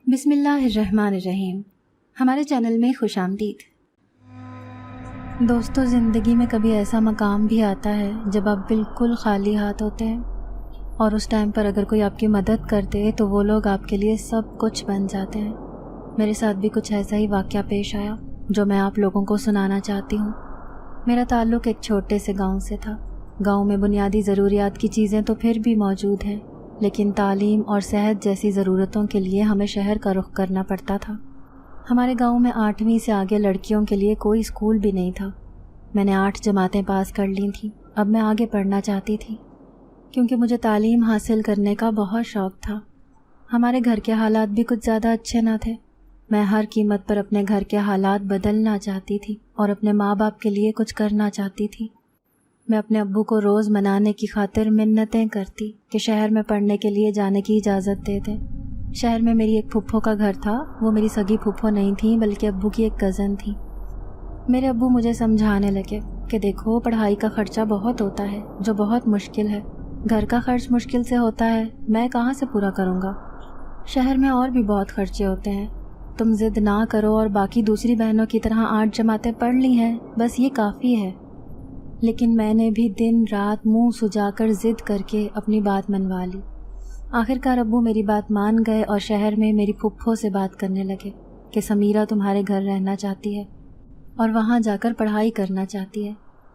بسم اللہ الرحمن الرحیم۔ ہمارے چینل میں خوش آمدید۔ دوستو، زندگی میں کبھی ایسا مقام بھی آتا ہے جب آپ بالکل خالی ہاتھ ہوتے ہیں اور اس ٹائم پر اگر کوئی آپ کی مدد کرتے تو وہ لوگ آپ کے لیے سب کچھ بن جاتے ہیں۔ میرے ساتھ بھی کچھ ایسا ہی واقعہ پیش آیا جو میں آپ لوگوں کو سنانا چاہتی ہوں۔ میرا تعلق ایک چھوٹے سے گاؤں سے تھا۔ گاؤں میں بنیادی ضروریات کی چیزیں تو پھر بھی موجود ہیں، لیکن تعلیم اور صحت جیسی ضرورتوں کے لیے ہمیں شہر کا رخ کرنا پڑتا تھا۔ ہمارے گاؤں میں 8ویں سے آگے لڑکیوں کے لیے کوئی اسکول بھی نہیں تھا۔ میں نے 8 جماعتیں پاس کر لی تھیں۔ اب میں آگے پڑھنا چاہتی تھی کیونکہ مجھے تعلیم حاصل کرنے کا بہت شوق تھا۔ ہمارے گھر کے حالات بھی کچھ زیادہ اچھے نہ تھے۔ میں ہر قیمت پر اپنے گھر کے حالات بدلنا چاہتی تھی اور اپنے ماں باپ کے لیے کچھ کرنا چاہتی تھی۔ میں اپنے ابو کو روز منانے کی خاطر منتیں کرتی کہ شہر میں پڑھنے کے لیے جانے کی اجازت دے دیں۔ شہر میں میری ایک پھپھو کا گھر تھا۔ وہ میری سگی پھپھو نہیں تھیں بلکہ ابو کی ایک کزن تھی۔ میرے ابو مجھے سمجھانے لگے کہ دیکھو، پڑھائی کا خرچہ بہت ہوتا ہے جو بہت مشکل ہے۔ گھر کا خرچ مشکل سے ہوتا ہے، میں کہاں سے پورا کروں گا؟ شہر میں اور بھی بہت خرچے ہوتے ہیں۔ تم ضد نہ کرو اور باقی دوسری بہنوں کی طرح 8 جماعتیں پڑھ لی ہیں، بس یہ کافی ہے۔ لیکن میں نے بھی دن رات منہ سجا کر ضد کر کے اپنی بات منوا لی۔ آخرکار ابو میری بات مان گئے اور شہر میں میری پھپھو سے بات کرنے لگے کہ سمیرہ تمہارے گھر رہنا چاہتی ہے اور وہاں جا کر پڑھائی کرنا چاہتی ہے۔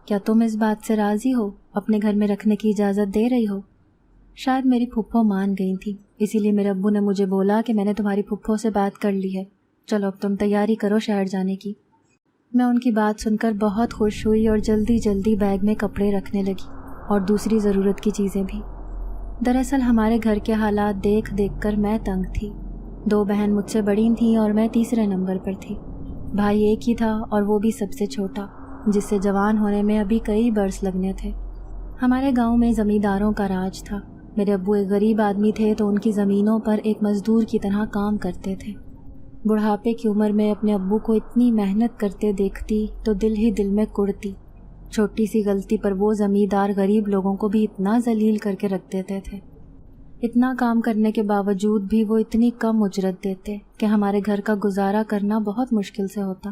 کیا تم اس بات سے راضی ہو؟ اپنے گھر میں رکھنے کی اجازت دے رہی ہو؟ شاید میری پھپھو مان گئی تھی، اسی لیے میرے ابو نے مجھے بولا کہ میں نے تمہاری پھپھو سے بات کر لی ہے، چلو اب تم تیاری کرو شہر جانے کی۔ میں ان کی بات سن کر بہت خوش ہوئی اور جلدی جلدی بیگ میں کپڑے رکھنے لگی اور دوسری ضرورت کی چیزیں بھی۔ دراصل ہمارے گھر کے حالات دیکھ دیکھ کر میں تنگ تھی۔ 2 بہن مجھ سے بڑی تھیں اور میں تیسرے نمبر پر تھی۔ بھائی ایک ہی تھا اور وہ بھی سب سے چھوٹا، جس سے جوان ہونے میں ابھی کئی برس لگنے تھے۔ ہمارے گاؤں میں زمینداروں کا راج تھا۔ میرے ابو ایک غریب آدمی تھے تو ان کی زمینوں پر ایک مزدور کی طرح کام کرتے تھے۔ بڑھاپے کی عمر میں اپنے ابو کو اتنی محنت کرتے دیکھتی تو دل ہی دل میں کڑتی۔ چھوٹی سی غلطی پر وہ زمیندار غریب لوگوں کو بھی اتنا ذلیل کر کے رکھ دیتے تھے۔ اتنا کام کرنے کے باوجود بھی وہ اتنی کم اجرت دیتے کہ ہمارے گھر کا گزارا کرنا بہت مشکل سے ہوتا۔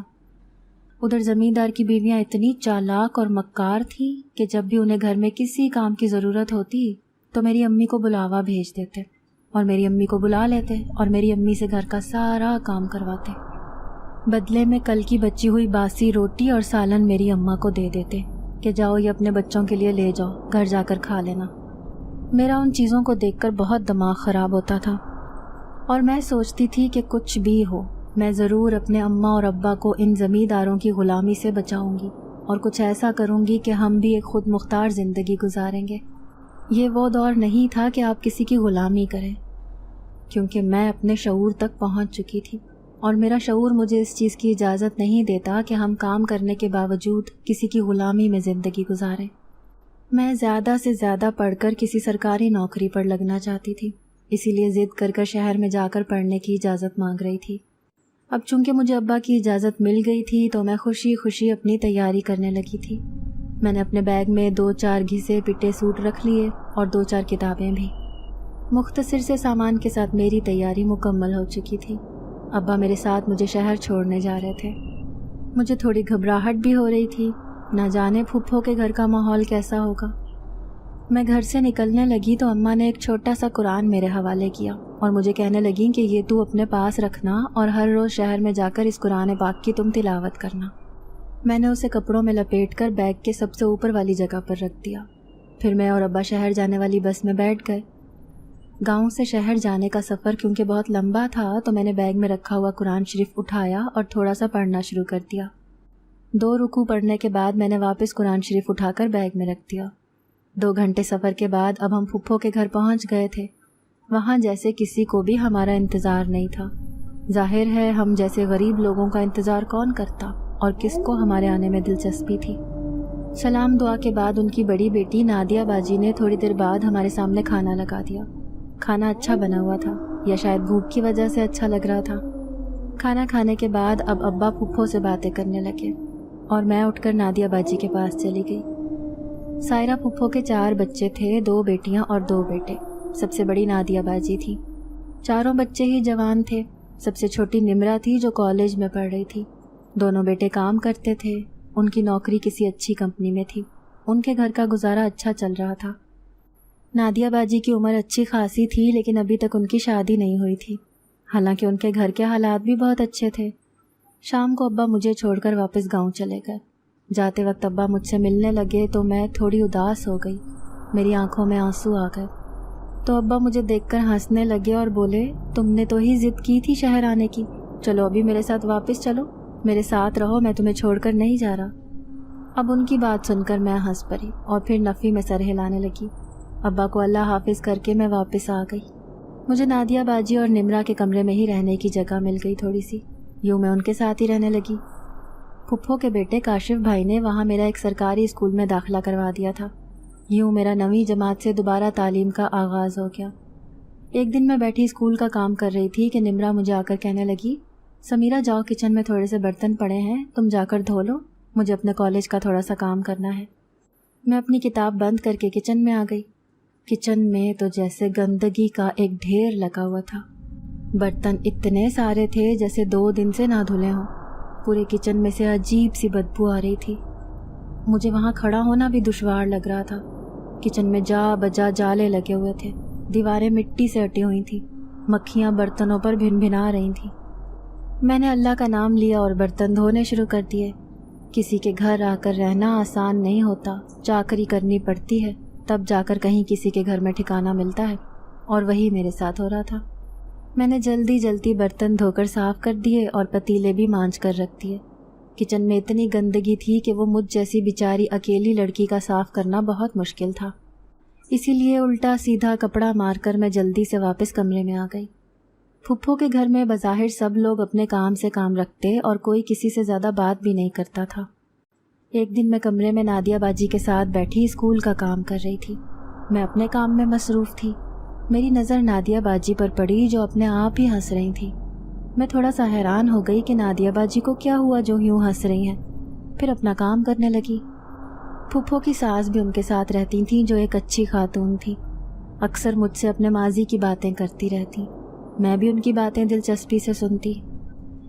ادھر زمیندار کی بیویاں اتنی چالاک اور مکار تھیں کہ جب بھی انہیں گھر میں کسی کام کی ضرورت ہوتی تو میری امی کو بلاوا بھیج دیتے اور میری امی کو بلا لیتے اور میری امی سے گھر کا سارا کام کرواتے۔ بدلے میں کل کی بچی ہوئی باسی روٹی اور سالن میری اماں کو دے دیتے کہ جاؤ یہ اپنے بچوں کے لیے لے جاؤ، گھر جا کر کھا لینا۔ میرا ان چیزوں کو دیکھ کر بہت دماغ خراب ہوتا تھا اور میں سوچتی تھی کہ کچھ بھی ہو، میں ضرور اپنے اماں اور ابا کو ان زمینداروں کی غلامی سے بچاؤں گی اور کچھ ایسا کروں گی کہ ہم بھی ایک خود مختار زندگی گزاریں گے۔ یہ وہ دور نہیں تھا کہ آپ کسی کی غلامی کریں، کیونکہ میں اپنے شعور تک پہنچ چکی تھی اور میرا شعور مجھے اس چیز کی اجازت نہیں دیتا کہ ہم کام کرنے کے باوجود کسی کی غلامی میں زندگی گزاریں۔ میں زیادہ سے زیادہ پڑھ کر کسی سرکاری نوکری پر لگنا چاہتی تھی، اسی لیے ضد کر کر شہر میں جا کر پڑھنے کی اجازت مانگ رہی تھی۔ اب چونکہ مجھے ابا کی اجازت مل گئی تھی تو میں خوشی خوشی اپنی تیاری کرنے لگی تھی۔ میں نے اپنے بیگ میں 2-4 گھسے پٹے سوٹ رکھ لیے اور 2-4 کتابیں بھی۔ مختصر سے سامان کے ساتھ میری تیاری مکمل ہو چکی تھی۔ ابا میرے ساتھ مجھے شہر چھوڑنے جا رہے تھے۔ مجھے تھوڑی گھبراہٹ بھی ہو رہی تھی، نہ جانے پھپھو کے گھر کا ماحول کیسا ہوگا۔ میں گھر سے نکلنے لگی تو اماں نے ایک چھوٹا سا قرآن میرے حوالے کیا اور مجھے کہنے لگیں کہ یہ تو اپنے پاس رکھنا اور ہر روز شہر میں جا کر اس قرآن پاک کی تم تلاوت کرنا۔ میں نے اسے کپڑوں میں لپیٹ کر بیگ کے سب سے اوپر والی جگہ پر رکھ دیا۔ پھر میں اور ابا شہر جانے والی بس میں بیٹھ گئے۔ گاؤں سے شہر جانے کا سفر کیونکہ بہت لمبا تھا تو میں نے بیگ میں رکھا ہوا قرآن شریف اٹھایا اور تھوڑا سا پڑھنا شروع کر دیا۔ 2 رکوع پڑھنے کے بعد میں نے واپس قرآن شریف اٹھا کر بیگ میں رکھ دیا۔ 2 گھنٹے سفر کے بعد اب ہم پھپھو کے گھر پہنچ گئے تھے۔ وہاں جیسے کسی کو بھی ہمارا انتظار نہیں تھا۔ ظاہر ہے ہم جیسے غریب لوگوں کا انتظار کون کرتا اور کس کو ہمارے آنے میں دلچسپی تھی۔ سلام دعا کے بعد ان کی بڑی بیٹی نادیہ باجی نے تھوڑی دیر بعد ہمارے سامنے کھانا لگا دیا۔ کھانا اچھا بنا ہوا تھا یا شاید بھوک کی وجہ سے اچھا لگ رہا تھا۔ کھانا کھانے کے بعد اب ابا پھپھو سے باتیں کرنے لگے اور میں اٹھ کر نادیہ باجی کے پاس چلی گئی۔ سائرہ پھپھو کے 4 بچے تھے، 2 بیٹیاں اور 2 بیٹے۔ سب سے بڑی نادیہ باجی تھی۔ چاروں بچے ہی جوان تھے۔ سب سے چھوٹی نمرا تھی جو کالج میں پڑھ رہی تھی۔ دونوں بیٹے کام کرتے تھے، ان کی نوکری کسی اچھی کمپنی میں تھی، ان کے گھر کا گزارا اچھا چل رہا تھا۔ نادیہ باجی کی عمر اچھی خاصی تھی لیکن ابھی تک ان کی شادی نہیں ہوئی تھی، حالانکہ ان کے گھر کے حالات بھی بہت اچھے تھے۔ شام کو ابا مجھے چھوڑ کر واپس گاؤں چلے گئے۔ جاتے وقت ابا مجھ سے ملنے لگے تو میں تھوڑی اداس ہو گئی، میری آنکھوں میں آنسو آ گئے۔ تو ابا مجھے دیکھ کر ہنسنے لگے اور بولے، تم نے تو ہی ضد کی تھی شہر آنے کی، چلو ابھی میرے ساتھ واپس چلو، میرے ساتھ رہو، میں تمہیں چھوڑ کر نہیں جا رہا۔ اب ان کی بات سن کر میں ہنس پڑی اور پھر نفی میں سر ہلانے لگی۔ ابا کو اللہ حافظ کر کے میں واپس آ گئی۔ مجھے نادیہ باجی اور نمرا کے کمرے میں ہی رہنے کی جگہ مل گئی تھوڑی سی، یوں میں ان کے ساتھ ہی رہنے لگی۔ پھپھو کے بیٹے کاشف بھائی نے وہاں میرا ایک سرکاری اسکول میں داخلہ کروا دیا تھا، یوں میرا 9ویں جماعت سے دوبارہ تعلیم کا آغاز ہو گیا۔ ایک دن میں بیٹھی اسکول کا کام کر رہی تھی کہ نمرا مجھے آ کر کہنے لگی، سمیرہ جاؤ کچن میں تھوڑے سے برتن پڑے ہیں، تم جا کر دھو لو، مجھے اپنے کالج کا تھوڑا سا کام کرنا ہے۔ میں اپنی کتاب بند کر کے کچن میں آ گئی۔ کچن میں تو جیسے گندگی کا ایک ڈھیر لگا ہوا تھا، برتن اتنے سارے تھے جیسے 2 دن سے نہ دھلے ہوں، پورے کچن میں سے عجیب سی بدبو آ رہی تھی۔ مجھے وہاں کھڑا ہونا بھی دشوار لگ رہا تھا۔ کچن میں جا بجا جالے لگے ہوئے تھے، دیواریں مٹی سے ہٹی ہوئی تھیں، مکھیاں برتنوں پر بھن بھنا رہی تھیں۔ میں نے اللہ کا نام لیا اور برتن دھونے شروع کر دیے۔ کسی کے گھر آ کر رہنا آسان نہیں ہوتا، چاکری کرنی پڑتی ہے، تب جا کر کہیں کسی کے گھر میں ٹھکانہ ملتا ہے، اور وہی میرے ساتھ ہو رہا تھا۔ میں نے جلدی جلدی برتن دھو کر صاف کر دیے اور پتیلے بھی مانجھ کر رکھ دیے۔ کچن میں اتنی گندگی تھی کہ وہ مجھ جیسی بیچاری اکیلی لڑکی کا صاف کرنا بہت مشکل تھا، اسی لیے الٹا سیدھا کپڑا مار کر میں جلدی سے واپس کمرے میں آ گئی۔ پھپھو کے گھر میں بظاہر سب لوگ اپنے کام سے کام رکھتے اور کوئی کسی سے زیادہ بات بھی نہیں کرتا تھا۔ ایک دن میں کمرے میں نادیہ باجی کے ساتھ بیٹھی اسکول کا کام کر رہی تھی، میں اپنے کام میں مصروف تھی۔ میری نظر نادیہ باجی پر پڑی جو اپنے آپ ہی ہنس رہی تھی۔ میں تھوڑا سا حیران ہو گئی کہ نادیہ باجی کو کیا ہوا جو یوں ہنس رہی ہیں، پھر اپنا کام کرنے لگی۔ پھپھو کی ساس بھی ان کے ساتھ رہتی تھیں جو ایک اچھی خاتون تھی، اکثر مجھ سے اپنے ماضی کی باتیں کرتی رہتی، میں بھی ان کی باتیں دلچسپی سے سنتی۔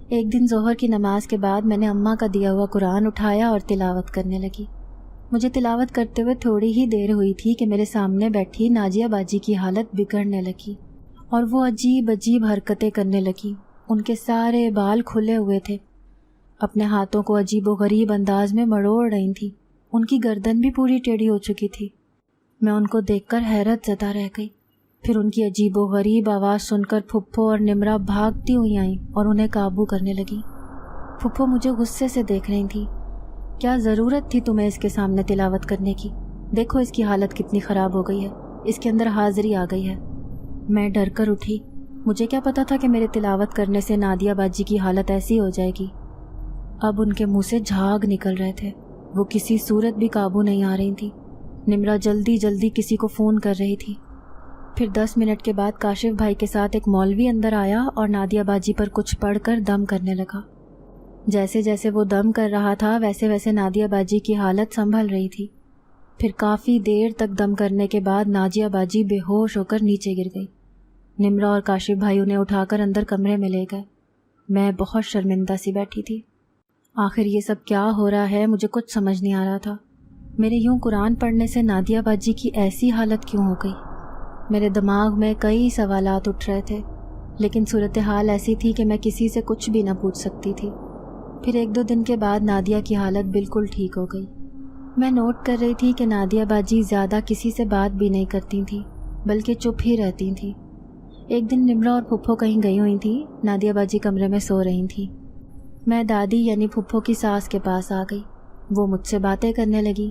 ایک دن ظہر کی نماز کے بعد میں نے اماں کا دیا ہوا قرآن اٹھایا اور تلاوت کرنے لگی۔ مجھے تلاوت کرتے ہوئے تھوڑی ہی دیر ہوئی تھی کہ میرے سامنے بیٹھی ناجیہ باجی کی حالت بگڑنے لگی اور وہ عجیب عجیب حرکتیں کرنے لگی۔ ان کے سارے بال کھلے ہوئے تھے، اپنے ہاتھوں کو عجیب و غریب انداز میں مڑوڑ رہی تھیں، ان کی گردن بھی پوری ٹیڑھی ہو چکی تھی۔ میں ان کو دیکھ کر حیرت زدہ رہ گئی۔ پھر ان کی عجیب و غریب آواز سن کر پھپھو اور نمرا بھاگتی ہوئی آئیں اور انہیں قابو کرنے لگیں۔ پھپھو مجھے غصے سے دیکھ رہی تھی۔ کیا ضرورت تھی تمہیں اس کے سامنے تلاوت کرنے کی؟ دیکھو اس کی حالت کتنی خراب ہو گئی ہے، اس کے اندر حاضری آ گئی ہے۔ میں ڈر کر اٹھی، مجھے کیا پتا تھا کہ میرے تلاوت کرنے سے نادیہ باجی کی حالت ایسی ہو جائے گی۔ اب ان کے منہ سے جھاگ نکل رہے تھے، وہ کسی صورت بھی قابو نہیں آ رہی تھی۔ نمرا جلدی جلدی کسی کو فون کر رہی تھی۔ پھر 10 منٹ کے بعد کاشف بھائی کے ساتھ ایک مولوی اندر آیا اور نادیہ باجی پر کچھ پڑھ کر دم کرنے لگا۔ جیسے جیسے وہ دم کر رہا تھا ویسے ویسے نادیہ باجی کی حالت سنبھل رہی تھی۔ پھر کافی دیر تک دم کرنے کے بعد ناجیہ باجی بے ہوش ہو کر نیچے گر گئی۔ نمرا اور کاشف بھائی انہیں اٹھا کر اندر کمرے میں لے گئے۔ میں بہت شرمندہ سی بیٹھی تھی۔ آخر یہ سب کیا ہو رہا ہے، مجھے کچھ سمجھ نہیں آ رہا تھا۔ میرے یوں قرآن پڑھنے سے نادیہ باجی کی ایسی حالت کیوں ہو گئی؟ میرے دماغ میں کئی سوالات اٹھ رہے تھے، لیکن صورتحال ایسی تھی کہ میں کسی سے کچھ بھی نہ پوچھ سکتی تھی۔ پھر 1-2 دن کے بعد نادیہ کی حالت بالکل ٹھیک ہو گئی۔ میں نوٹ کر رہی تھی کہ نادیہ باجی زیادہ کسی سے بات بھی نہیں کرتی تھیں، بلکہ چپ ہی رہتی تھیں۔ ایک دن نمرا اور پھپھو کہیں گئی ہوئی تھیں، نادیہ باجی کمرے میں سو رہی تھیں۔ میں دادی یعنی پھپھو کی ساس کے پاس آ گئی۔ وہ مجھ سے باتیں کرنے لگی۔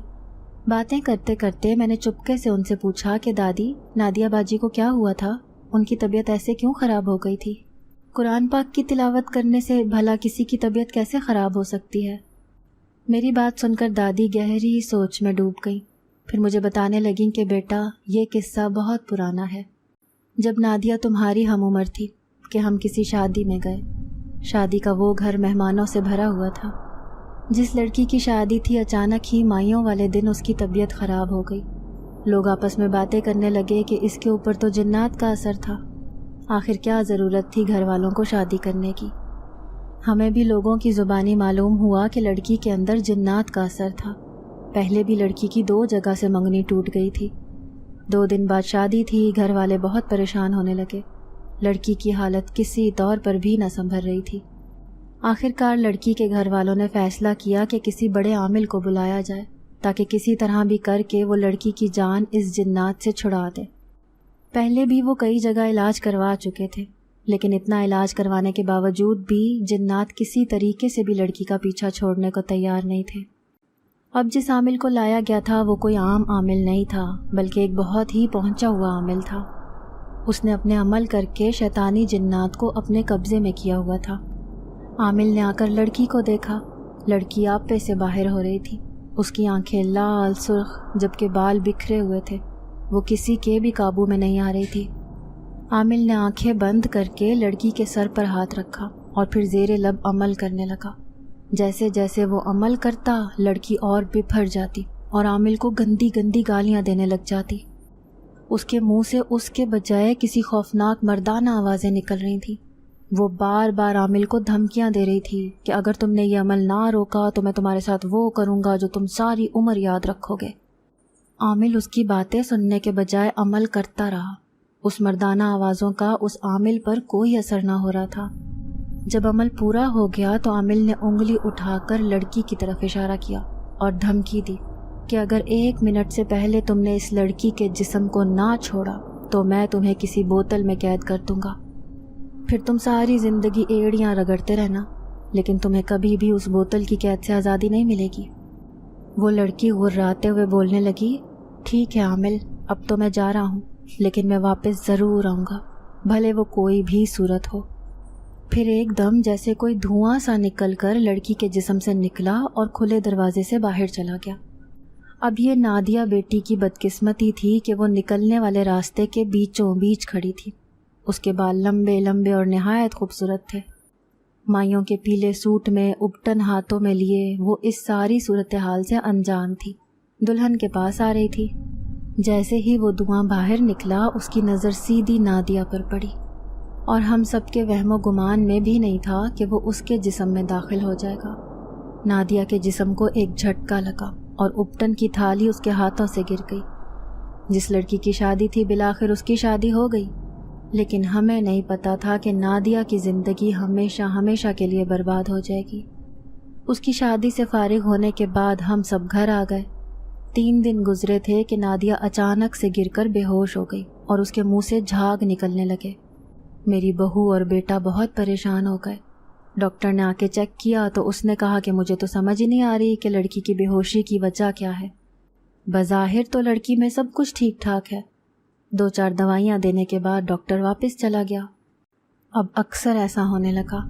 باتیں کرتے کرتے میں نے چپکے سے ان سے پوچھا کہ دادی، نادیہ باجی کو کیا ہوا تھا؟ ان کی طبیعت ایسے کیوں خراب ہو گئی تھی؟ قرآن پاک کی تلاوت کرنے سے بھلا کسی کی طبیعت کیسے خراب ہو سکتی ہے؟ میری بات سن کر دادی گہری سوچ میں ڈوب گئی۔ پھر مجھے بتانے لگیں کہ بیٹا، یہ قصہ بہت پرانا ہے۔ جب نادیہ تمہاری ہم عمر تھی کہ ہم کسی شادی میں گئے۔ شادی کا وہ گھر مہمانوں سے بھرا ہوا تھا۔ جس لڑکی کی شادی تھی اچانک ہی مائیوں والے دن اس کی طبیعت خراب ہو گئی۔ لوگ آپس میں باتیں کرنے لگے کہ اس کے اوپر تو جنات کا اثر تھا۔ آخر کیا ضرورت تھی گھر والوں کو شادی کرنے کی؟ ہمیں بھی لوگوں کی زبانی معلوم ہوا کہ لڑکی کے اندر جنات کا اثر تھا۔ پہلے بھی لڑکی کی 2 جگہ سے منگنی ٹوٹ گئی تھی۔ 2 دن بعد شادی تھی، گھر والے بہت پریشان ہونے لگے۔ لڑکی کی حالت کسی طور پر بھی نہ سنبھل رہی تھی۔ آخر کار لڑکی کے گھر والوں نے فیصلہ کیا کہ کسی بڑے عامل کو بلایا جائے تاکہ کسی طرح بھی کر کے وہ لڑکی کی جان اس جنات سے چھڑا دے۔ پہلے بھی وہ کئی جگہ علاج کروا چکے تھے، لیکن اتنا علاج کروانے کے باوجود بھی جنات کسی طریقے سے بھی لڑکی کا پیچھا چھوڑنے کو تیار نہیں تھے۔ اب جس عامل کو لایا گیا تھا وہ کوئی عام عامل نہیں تھا، بلکہ ایک بہت ہی پہنچا ہوا عامل تھا۔ اس نے اپنے عمل کر کے شیطانی جنات کو اپنے قبضے میں کیا ہوا تھا۔ عامل نے آ کر لڑکی کو دیکھا۔ لڑکی آپے سے باہر ہو رہی تھی۔ اس کی آنکھیں لال سرخ جبکہ بال بکھرے ہوئے تھے۔ وہ کسی کے بھی قابو میں نہیں آ رہی تھی۔ عامل نے آنکھیں بند کر کے لڑکی کے سر پر ہاتھ رکھا اور پھر زیر لب عمل کرنے لگا۔ جیسے جیسے وہ عمل کرتا لڑکی اور بپھر جاتی اور عامل کو گندی گندی گالیاں دینے لگ جاتی۔ اس کے منہ سے اس کے بجائے کسی خوفناک مردانہ آوازیں نکل رہی تھیں۔ وہ بار بار عامل کو دھمکیاں دے رہی تھی کہ اگر تم نے یہ عمل نہ روکا تو میں تمہارے ساتھ وہ کروں گا جو تم ساری عمر یاد رکھو گے۔ عامل اس کی باتیں سننے کے بجائے عمل کرتا رہا۔ اس مردانہ آوازوں کا اس عامل پر کوئی اثر نہ ہو رہا تھا۔ جب عمل پورا ہو گیا تو عامل نے انگلی اٹھا کر لڑکی کی طرف اشارہ کیا اور دھمکی دی کہ اگر 1 منٹ سے پہلے تم نے اس لڑکی کے جسم کو نہ چھوڑا تو میں تمہیں کسی بوتل میں قید کر دوں گا۔ پھر تم ساری زندگی ایڑیاں رگڑتے رہنا، لیکن تمہیں کبھی بھی اس بوتل کی قید سے آزادی نہیں ملے گی۔ وہ لڑکی غراتے ہوئے بولنے لگی، ٹھیک ہے عامل، اب تو میں جا رہا ہوں، لیکن میں واپس ضرور آؤں گا، بھلے وہ کوئی بھی صورت ہو۔ پھر ایک دم جیسے کوئی دھواں سا نکل کر لڑکی کے جسم سے نکلا اور کھلے دروازے سے باہر چلا گیا۔ اب یہ نادیہ بیٹی کی بدقسمتی تھی کہ وہ نکلنے والے راستے کے بیچوں بیچ کھڑی تھی۔ اس کے بال لمبے لمبے اور نہایت خوبصورت تھے۔ مائیوں کے پیلے سوٹ میں ابٹن ہاتھوں میں لیے وہ اس ساری صورتحال سے انجان تھی۔ دلہن کے پاس آ رہی تھی۔ جیسے ہی وہ دھواں باہر نکلا اس کی نظر سیدھی نادیہ پر پڑی، اور ہم سب کے وہم و گمان میں بھی نہیں تھا کہ وہ اس کے جسم میں داخل ہو جائے گا۔ نادیہ کے جسم کو ایک جھٹکا لگا اور ابٹن کی تھالی اس کے ہاتھوں سے گر گئی۔ جس لڑکی کی شادی تھی بالآخر اس کی شادی ہو گئی، لیکن ہمیں نہیں پتا تھا کہ نادیہ کی زندگی ہمیشہ ہمیشہ کے لیے برباد ہو جائے گی۔ اس کی شادی سے فارغ ہونے کے بعد ہم سب گھر آ گئے۔ 3 دن گزرے تھے کہ نادیہ اچانک سے گر کر بے ہوش ہو گئی اور اس کے منہ سے جھاگ نکلنے لگے۔ میری بہو اور بیٹا بہت پریشان ہو گئے۔ ڈاکٹر نے آ کے چیک کیا تو اس نے کہا کہ مجھے تو سمجھ ہی نہیں آ رہی کہ لڑکی کی بے ہوشی کی وجہ کیا ہے۔ بظاہر تو لڑکی میں سب کچھ ٹھیک ٹھاک ہے۔ 2-4 دوائیاں دینے کے بعد ڈاکٹر واپس چلا گیا۔ اب اکثر ایسا ہونے لگا۔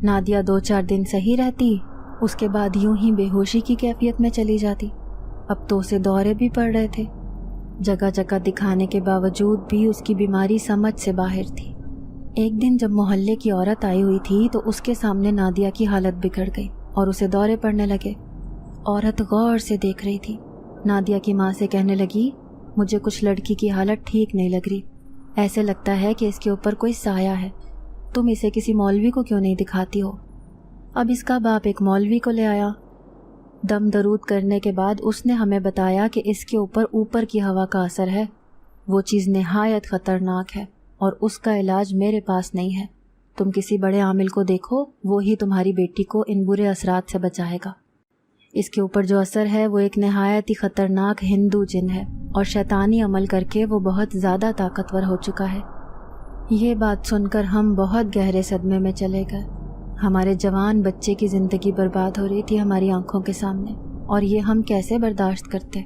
نادیہ 2-4 دن صحیح رہتی، اس کے بعد یوں ہی بے ہوشی کی کیفیت میں چلی جاتی۔ اب تو اسے دورے بھی پڑ رہے تھے۔ جگہ جگہ دکھانے کے باوجود بھی اس کی بیماری سمجھ سے باہر تھی۔ ایک دن جب محلے کی عورت آئی ہوئی تھی تو اس کے سامنے نادیہ کی حالت بگڑ گئی اور اسے دورے پڑنے لگے۔ عورت غور سے دیکھ رہی تھی۔ نادیہ کی ماں سے کہنے لگی، مجھے کچھ لڑکی کی حالت ٹھیک نہیں لگ رہی، ایسے لگتا ہے کہ اس کے اوپر کوئی سایہ ہے، تم اسے کسی مولوی کو کیوں نہیں دکھاتی ہو؟ اب اس کا باپ ایک مولوی کو لے آیا۔ دم درود کرنے کے بعد اس نے ہمیں بتایا کہ اس کے اوپر کی ہوا کا اثر ہے، وہ چیز نہایت خطرناک ہے اور اس کا علاج میرے پاس نہیں ہے۔ تم کسی بڑے عامل کو دیکھو، وہی تمہاری بیٹی کو ان برے اثرات سے بچائے گا۔ اس کے اوپر جو اثر ہے وہ ایک نہایت ہی خطرناک ہندو جن ہے اور شیطانی عمل کر کے وہ بہت زیادہ طاقتور ہو چکا ہے۔ یہ بات سن کر ہم بہت گہرے صدمے میں چلے گئے۔ ہمارے جوان بچے کی زندگی برباد ہو رہی تھی ہماری آنکھوں کے سامنے، اور یہ ہم کیسے برداشت کرتے؟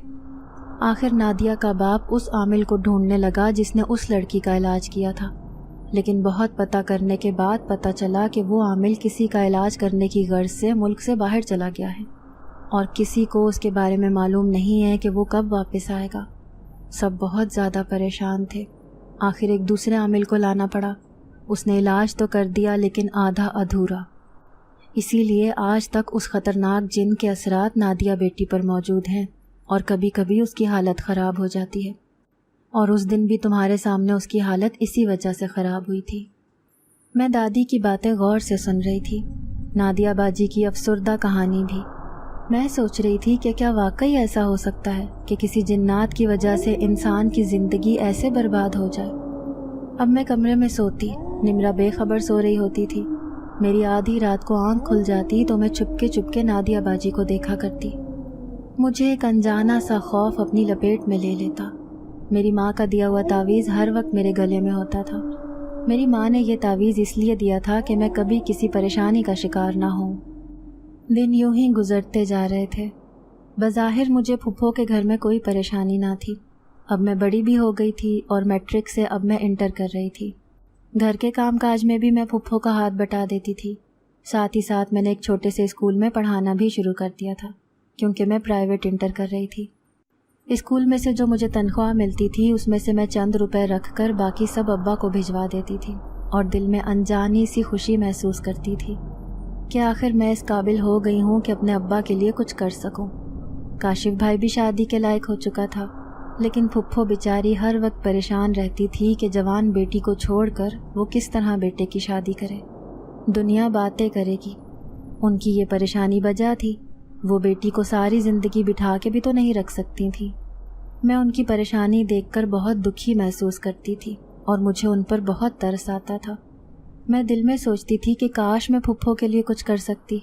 آخر نادیہ کا باپ اس عامل کو ڈھونڈنے لگا جس نے اس لڑکی کا علاج کیا تھا، لیکن بہت پتہ کرنے کے بعد پتہ چلا کہ وہ عامل کسی کا علاج کرنے کی غرض سے ملک سے باہر چلا گیا ہے، اور کسی کو اس کے بارے میں معلوم نہیں ہے کہ وہ کب واپس آئے گا۔ سب بہت زیادہ پریشان تھے۔ آخر ایک دوسرے عامل کو لانا پڑا۔ اس نے علاج تو کر دیا لیکن آدھا ادھورا۔ اسی لیے آج تک اس خطرناک جن کے اثرات نادیہ بیٹی پر موجود ہیں اور کبھی کبھی اس کی حالت خراب ہو جاتی ہے۔ اور اس دن بھی تمہارے سامنے اس کی حالت اسی وجہ سے خراب ہوئی تھی۔ میں دادی کی باتیں غور سے سن رہی تھی، نادیہ باجی کی افسردہ کہانی بھی۔ میں سوچ رہی تھی کہ کیا واقعی ایسا ہو سکتا ہے کہ کسی جنات کی وجہ سے انسان کی زندگی ایسے برباد ہو جائے۔ اب میں کمرے میں سوتی، نمرہ بے خبر سو رہی ہوتی تھی۔ میری آدھی رات کو آنکھ کھل جاتی تو میں چپ کے نادیہ باجی کو دیکھا کرتی۔ مجھے ایک انجانا سا خوف اپنی لپیٹ میں لے لیتا۔ میری ماں کا دیا ہوا تعویذ ہر وقت میرے گلے میں ہوتا تھا۔ میری ماں نے یہ تعویذ اس لیے دیا تھا کہ میں کبھی کسی پریشانی کا شکار نہ ہوں۔ دن یوں ہی گزرتے جا رہے تھے۔ بظاہر مجھے پھپھو کے گھر میں کوئی پریشانی نہ تھی۔ اب میں بڑی بھی ہو گئی تھی اور میٹرک سے اب میں انٹر کر رہی تھی۔ گھر کے کام کاج میں بھی میں پھپھو کا ہاتھ بٹا دیتی تھی۔ ساتھ ہی ساتھ میں نے ایک چھوٹے سے اسکول میں پڑھانا بھی شروع کر دیا تھا، کیونکہ میں پرائیویٹ انٹر کر رہی تھی۔ اسکول میں سے جو مجھے تنخواہ ملتی تھی اس میں سے میں چند روپے رکھ کر باقی سب ابا کو بھجوا دیتی تھی، اور دل میں انجانی سی خوشی محسوس کرتی تھی کہ آخر میں اس قابل ہو گئی ہوں کہ اپنے ابا کے لیے کچھ کر سکوں۔ کاشف بھائی بھی شادی کے لائق ہو چکا تھا، لیکن پھپھو بیچاری ہر وقت پریشان رہتی تھی کہ جوان بیٹی کو چھوڑ کر وہ کس طرح بیٹے کی شادی کرے۔ دنیا باتیں کرے گی، ان کی یہ پریشانی بجا تھی، وہ بیٹی کو ساری زندگی بٹھا کے بھی تو نہیں رکھ سکتی تھی۔ میں ان کی پریشانی دیکھ کر بہت دکھی محسوس کرتی تھی اور مجھے ان پر بہت ترس آتا تھا۔ میں دل میں سوچتی تھی کہ کاش میں پھپھو کے لیے کچھ کر سکتی۔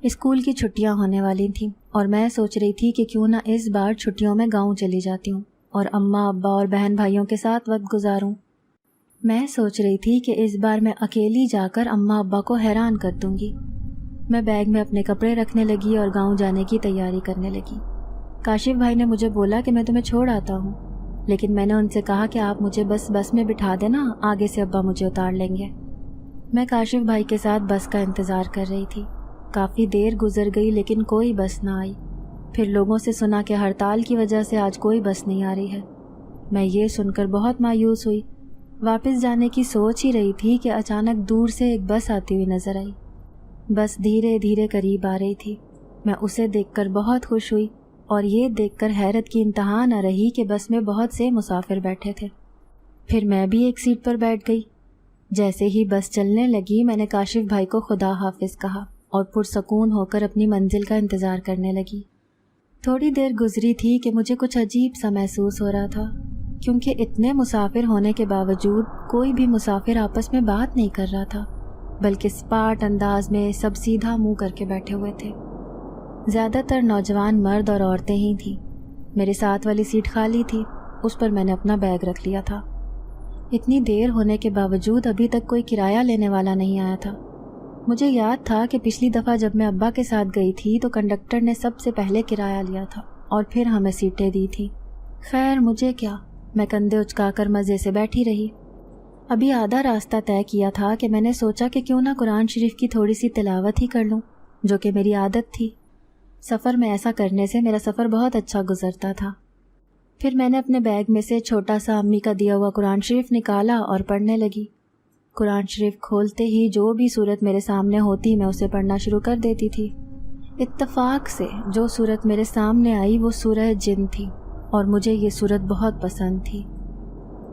اسکول کی چھٹیاں ہونے والی تھیں اور میں سوچ رہی تھی کہ کیوں نہ اس بار چھٹیوں میں گاؤں چلی جاتی ہوں اور اماں ابا اور بہن بھائیوں کے ساتھ وقت گزاروں۔ میں سوچ رہی تھی کہ اس بار میں اکیلی جا کر اماں ابا کو حیران کر دوں گی۔ میں بیگ میں اپنے کپڑے رکھنے لگی اور گاؤں جانے کی تیاری کرنے لگی۔ کاشف بھائی نے مجھے بولا کہ میں تمہیں چھوڑ آتا ہوں، لیکن میں نے ان سے کہا کہ آپ مجھے بس میں بٹھا دینا، آگے سے ابا مجھے اتار لیں گے۔ میں کاشف بھائی کے ساتھ بس کا انتظار کر رہی تھی۔ کافی دیر گزر گئی لیکن کوئی بس نہ آئی۔ پھر لوگوں سے سنا کہ ہڑتال کی وجہ سے آج کوئی بس نہیں آ رہی ہے۔ میں یہ سن کر بہت مایوس ہوئی۔ واپس جانے کی سوچ ہی رہی تھی کہ اچانک دور سے ایک بس آتی ہوئی نظر آئی۔ بس دھیرے دھیرے قریب آ رہی تھی۔ میں اسے دیکھ کر بہت خوش ہوئی اور یہ دیکھ کر حیرت کی انتہا نہ رہی کہ بس میں بہت سے مسافر بیٹھے تھے۔ پھر میں بھی ایک سیٹ پر بیٹھ گئی۔ جیسے ہی بس چلنے لگی میں نے کاشف بھائی کو خدا حافظ کہا اور پرسکون ہو کر اپنی منزل کا انتظار کرنے لگی۔ تھوڑی دیر گزری تھی کہ مجھے کچھ عجیب سا محسوس ہو رہا تھا، کیونکہ اتنے مسافر ہونے کے باوجود کوئی بھی مسافر آپس میں بات نہیں کر رہا تھا، بلکہ سپاٹ انداز میں سب سیدھا منہ کر کے بیٹھے ہوئے تھے۔ زیادہ تر نوجوان مرد اور عورتیں ہی تھیں۔ میرے ساتھ والی سیٹ خالی تھی، اس پر میں نے اپنا بیگ رکھ لیا تھا۔ اتنی دیر ہونے کے باوجود ابھی تک کوئی کرایہ لینے والا نہیں آیا تھا۔ مجھے یاد تھا کہ پچھلی دفعہ جب میں ابا کے ساتھ گئی تھی تو کنڈکٹر نے سب سے پہلے کرایہ لیا تھا اور پھر ہمیں سیٹیں دی تھی۔ خیر مجھے کیا، میں کندھے اچکا کر مزے سے بیٹھی رہی۔ ابھی آدھا راستہ طے کیا تھا کہ میں نے سوچا کہ کیوں نہ قرآن شریف کی تھوڑی سی تلاوت ہی کر لوں، جو کہ میری عادت تھی۔ سفر میں ایسا کرنے سے میرا سفر بہت اچھا گزرتا تھا۔ پھر میں نے اپنے بیگ میں سے چھوٹا سا امی کا دیا ہوا قرآن شریف نکالا اور پڑھنے لگی۔ قرآن شریف کھولتے ہی جو بھی صورت میرے سامنے ہوتی میں اسے پڑھنا شروع کر دیتی تھی۔ اتفاق سے جو صورت میرے سامنے آئی وہ سورہ جن تھی اور مجھے یہ صورت بہت پسند تھی۔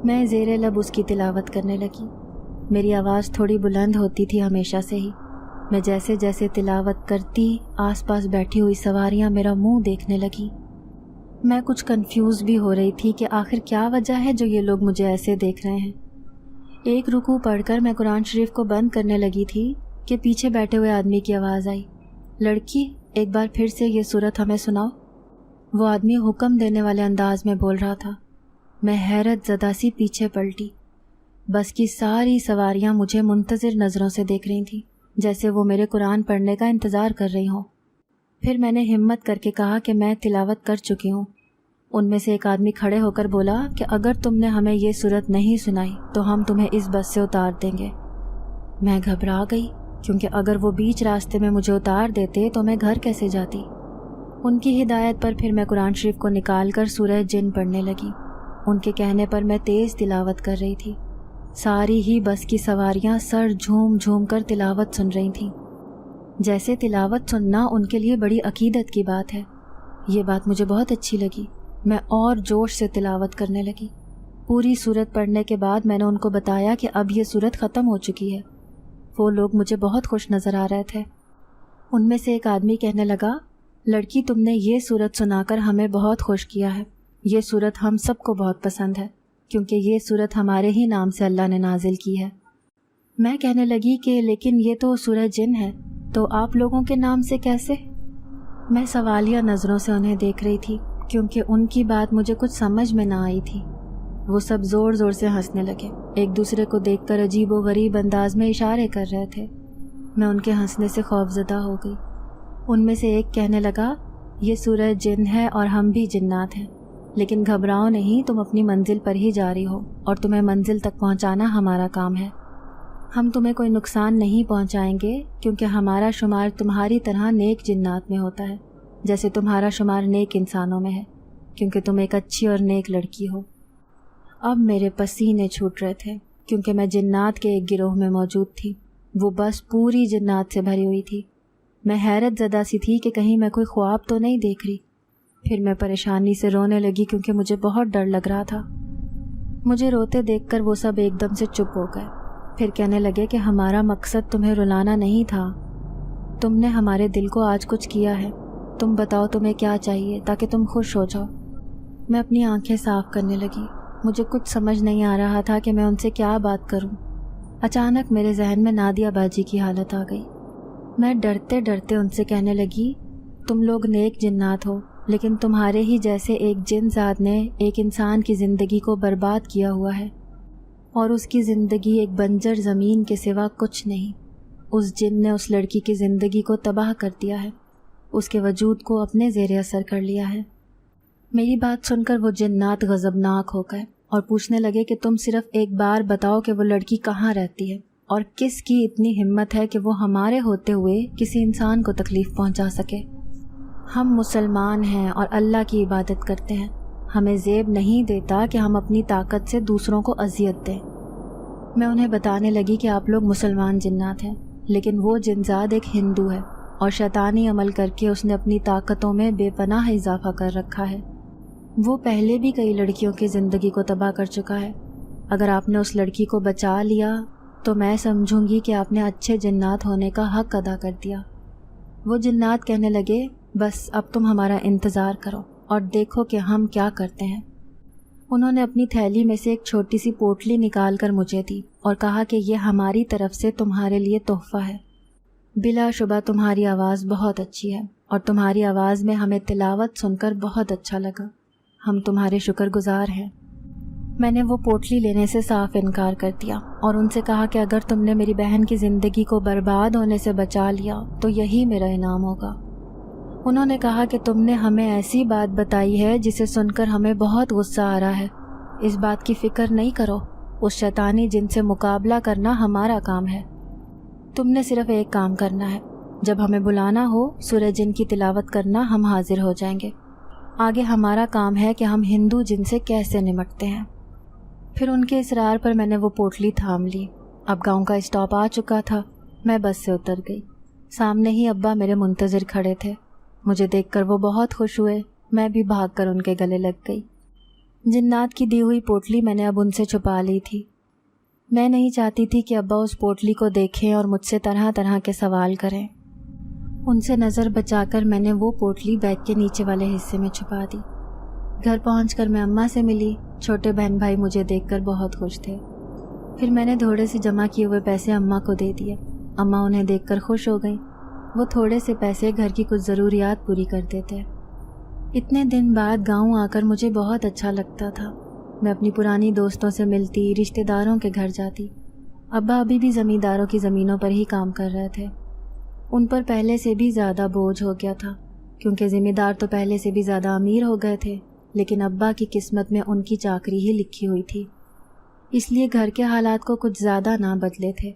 میں زیر لب اس کی تلاوت کرنے لگی۔ میری آواز تھوڑی بلند ہوتی تھی ہمیشہ سے ہی۔ میں جیسے جیسے تلاوت کرتی آس پاس بیٹھی ہوئی سواریاں میرا منہ دیکھنے لگیں۔ میں کچھ کنفیوز بھی ہو رہی تھی کہ آخر کیا وجہ ہے جو یہ لوگ مجھے ایسے دیکھ رہے ہیں۔ ایک رکوع پڑھ کر میں قرآن شریف کو بند کرنے لگی تھی کہ پیچھے بیٹھے ہوئے آدمی کی آواز آئی، لڑکی ایک بار پھر سے یہ سورت ہمیں سناؤ۔ وہ آدمی حکم دینے والے انداز میں بول رہا تھا۔ میں حیرت زدہ سی پیچھے پلٹی۔ بس کی ساری سواریاں مجھے منتظر نظروں سے دیکھ رہی تھیں، جیسے وہ میرے قرآن پڑھنے کا انتظار کر رہی ہوں۔ پھر میں نے ہمت کر کے کہا کہ میں تلاوت کر چکی ہوں۔ ان میں سے ایک آدمی کھڑے ہو کر بولا کہ اگر تم نے ہمیں یہ سورت نہیں سنائی تو ہم تمہیں اس بس سے اتار دیں گے۔ میں گھبرا گئی، کیونکہ اگر وہ بیچ راستے میں مجھے اتار دیتے تو میں گھر کیسے جاتی۔ ان کی ہدایت پر پھر میں قرآن شریف کو نکال کر سورہ جن پڑھنے لگی۔ ان کے کہنے پر میں تیز تلاوت کر رہی تھی۔ ساری ہی بس کی سواریاں سر جھوم جھوم کر تلاوت سن رہی تھیں، جیسے تلاوت سننا ان کے لیے بڑی عقیدت کی بات ہے۔ یہ بات مجھے بہت اچھی لگی۔ میں اور جوش سے تلاوت کرنے لگی۔ پوری صورت پڑھنے کے بعد میں نے ان کو بتایا کہ اب یہ صورت ختم ہو چکی ہے۔ وہ لوگ مجھے بہت خوش نظر آ رہے تھے۔ ان میں سے ایک آدمی کہنے لگا، لڑکی تم نے یہ صورت سنا کر ہمیں بہت خوش کیا ہے۔ یہ صورت ہم سب کو بہت پسند ہے کیونکہ یہ صورت ہمارے ہی نام سے اللہ نے نازل کی ہے۔ میں کہنے لگی کہ لیکن یہ تو سورۃ جن ہے، تو آپ لوگوں کے نام سے کیسے؟ میں سوالیہ نظروں سے انہیں دیکھ رہی تھی کیونکہ ان کی بات مجھے کچھ سمجھ میں نہ آئی تھی۔ وہ سب زور زور سے ہنسنے لگے، ایک دوسرے کو دیکھ کر عجیب و غریب انداز میں اشارے کر رہے تھے۔ میں ان کے ہنسنے سے خوفزدہ ہو گئی۔ ان میں سے ایک کہنے لگا، یہ سورۃ جن ہے اور ہم بھی جنات ہیں، لیکن گھبراؤ نہیں، تم اپنی منزل پر ہی جاری ہو اور تمہیں منزل تک پہنچانا ہمارا کام ہے۔ ہم تمہیں کوئی نقصان نہیں پہنچائیں گے کیونکہ ہمارا شمار تمہاری طرح نیک جنات میں ہوتا ہے، جیسے تمہارا شمار نیک انسانوں میں ہے، کیونکہ تم ایک اچھی اور نیک لڑکی ہو۔ اب میرے پسینے چھوٹ رہے تھے کیونکہ میں جنات کے ایک گروہ میں موجود تھی۔ وہ بس پوری جنات سے بھری ہوئی تھی۔ میں حیرت زدہ سی تھی کہ کہیں میں کوئی خواب تو نہیں دیکھ رہی۔ پھر میں پریشانی سے رونے لگی کیونکہ مجھے بہت ڈر لگ رہا تھا۔ مجھے روتے دیکھ کر وہ سب ایک دم سے چپ ہو گئے۔ پھر کہنے لگے کہ ہمارا مقصد تمہیں رلانا نہیں تھا، تم نے ہمارے دل کو آج کچھ کیا ہے۔ تم بتاؤ تمہیں کیا چاہیے تاکہ تم خوش ہو جاؤ۔ میں اپنی آنکھیں صاف کرنے لگی۔ مجھے کچھ سمجھ نہیں آ رہا تھا کہ میں ان سے کیا بات کروں۔ اچانک میرے ذہن میں نادیہ باجی کی حالت آ گئی۔ میں ڈرتے ڈرتے ان سے کہنے لگی، تم لوگ نیک جنات ہو، لیکن تمہارے ہی جیسے ایک جن ذات نے ایک انسان کی زندگی کو برباد کیا ہوا ہے، اور اس کی زندگی ایک بنجر زمین کے سوا کچھ نہیں۔ اس جن نے اس لڑکی کی زندگی کو تباہ کر دیا ہے، اس کے وجود کو اپنے زیر اثر کر لیا ہے۔ میری بات سن کر وہ جنات غضبناک ہو گئے اور پوچھنے لگے کہ تم صرف ایک بار بتاؤ کہ وہ لڑکی کہاں رہتی ہے اور کس کی اتنی ہمت ہے کہ وہ ہمارے ہوتے ہوئے کسی انسان کو تکلیف پہنچا سکے۔ ہم مسلمان ہیں اور اللہ کی عبادت کرتے ہیں، ہمیں زیب نہیں دیتا کہ ہم اپنی طاقت سے دوسروں کو اذیت دیں۔ میں انہیں بتانے لگی کہ آپ لوگ مسلمان جنات ہیں، لیکن وہ جنزاد ایک ہندو ہے اور شیطانی عمل کر کے اس نے اپنی طاقتوں میں بے پناہ اضافہ کر رکھا ہے۔ وہ پہلے بھی کئی لڑکیوں کی زندگی کو تباہ کر چکا ہے۔ اگر آپ نے اس لڑکی کو بچا لیا تو میں سمجھوں گی کہ آپ نے اچھے جنات ہونے کا حق ادا کر دیا۔ وہ جنات کہنے لگے، بس اب تم ہمارا انتظار کرو اور دیکھو کہ ہم کیا کرتے ہیں۔ انہوں نے اپنی تھیلی میں سے ایک چھوٹی سی پوٹلی نکال کر مجھے دی اور کہا کہ یہ ہماری طرف سے تمہارے لیے تحفہ ہے۔ بلا شبہ تمہاری آواز بہت اچھی ہے اور تمہاری آواز میں ہمیں تلاوت سن کر بہت اچھا لگا۔ ہم تمہارے شکر گزار ہیں۔ میں نے وہ پوٹلی لینے سے صاف انکار کر دیا اور ان سے کہا کہ اگر تم نے میری بہن کی زندگی کو برباد ہونے سے بچا لیا تو یہی میرا انعام ہوگا۔ انہوں نے کہا کہ تم نے ہمیں ایسی بات بتائی ہے جسے سن کر ہمیں بہت غصہ آ رہا ہے۔ اس بات کی فکر نہیں کرو، اس شیطانی جن سے مقابلہ کرنا ہمارا کام ہے۔ تم نے صرف ایک کام کرنا ہے، جب ہمیں بلانا ہو سورۃ جن کی تلاوت کرنا، ہم حاضر ہو جائیں گے۔ آگے ہمارا کام ہے کہ ہم ہندو جن سے کیسے نمٹتے ہیں۔ پھر ان کے اصرار پر میں نے وہ پوٹلی تھام لی۔ اب گاؤں کا اسٹاپ آ چکا تھا، میں بس سے اتر گئی۔ سامنے ہی ابا میرے منتظر کھڑے تھے۔ مجھے دیکھ کر وہ بہت خوش ہوئے، میں بھی بھاگ کر ان کے گلے لگ گئی۔ جنات کی دی ہوئی پوٹلی میں نے اب ان سے چھپا لی تھی۔ میں نہیں چاہتی تھی کہ ابا اس پوٹلی کو دیکھیں اور مجھ سے طرح طرح کے سوال کریں۔ ان سے نظر بچا کر میں نے وہ پوٹلی بیگ کے نیچے والے حصے میں چھپا دی۔ گھر پہنچ کر میں اماں سے ملی۔ چھوٹے بہن بھائی مجھے دیکھ کر بہت خوش تھے۔ پھر میں نے تھوڑے سے جمع کیے ہوئے پیسے اماں کو دے دیے۔ اماں انہیں دیکھ کر خوش ہو گئیں۔ وہ تھوڑے سے پیسے گھر کی کچھ ضروریات پوری کر دیتے۔ اتنے دن بعد گاؤں آ کر مجھے بہت اچھا لگتا تھا۔ میں اپنی پرانی دوستوں سے ملتی، رشتہ داروں کے گھر جاتی۔ ابا ابھی بھی زمینداروں کی زمینوں پر ہی کام کر رہے تھے۔ ان پر پہلے سے بھی زیادہ بوجھ ہو گیا تھا کیونکہ زمیندار تو پہلے سے بھی زیادہ امیر ہو گئے تھے، لیکن ابا کی قسمت میں ان کی چاکری ہی لکھی ہوئی تھی، اس لیے گھر کے حالات کو کچھ زیادہ نہ بدلے تھے۔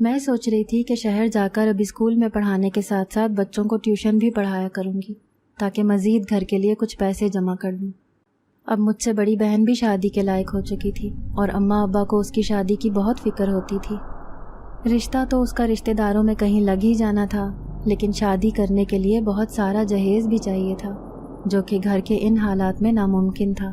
میں سوچ رہی تھی کہ شہر جا کر اب اسکول میں پڑھانے کے ساتھ ساتھ بچوں کو ٹیوشن بھی پڑھایا کروں گی تاکہ مزید گھر کے لیے کچھ پیسے جمع کر لوں۔ اب مجھ سے بڑی بہن بھی شادی کے لائق ہو چکی تھی اور اماں ابا کو اس کی شادی کی بہت فکر ہوتی تھی۔ رشتہ تو اس کا رشتہ داروں میں کہیں لگ ہی جانا تھا، لیکن شادی کرنے کے لیے بہت سارا جہیز بھی چاہیے تھا، جو کہ گھر کے ان حالات میں ناممکن تھا۔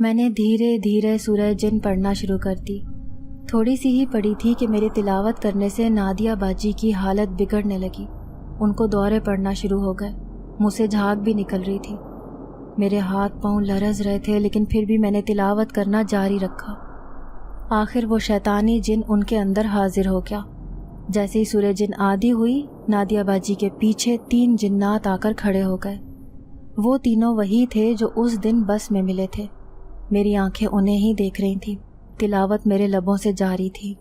میں نے دھیرے دھیرے سورہ جن پڑھنا شروع کر دی۔ تھوڑی سی ہی پڑھی تھی کہ میری تلاوت کرنے سے نادیہ باجی کی حالت بگڑنے لگی۔ ان کو دورے پڑنا شروع ہو گئے، منہ سے جھاگ بھی نکل رہی تھی۔ میرے ہاتھ پاؤں لرز رہے تھے، لیکن پھر بھی میں نے تلاوت کرنا جاری رکھا۔ آخر وہ شیطانی جن ان کے اندر حاضر ہو گیا۔ جیسے ہی سورہ جن آدھی ہوئی، نادیہ باجی کے پیچھے 3 جنات آ کر کھڑے ہو گئے۔ وہ تینوں وہی تھے جو اس دن بس میں ملے تھے۔ میری آنکھیں انہیں ہی دیکھ رہی تھیں، تلاوت میرے لبوں سے جاری تھی۔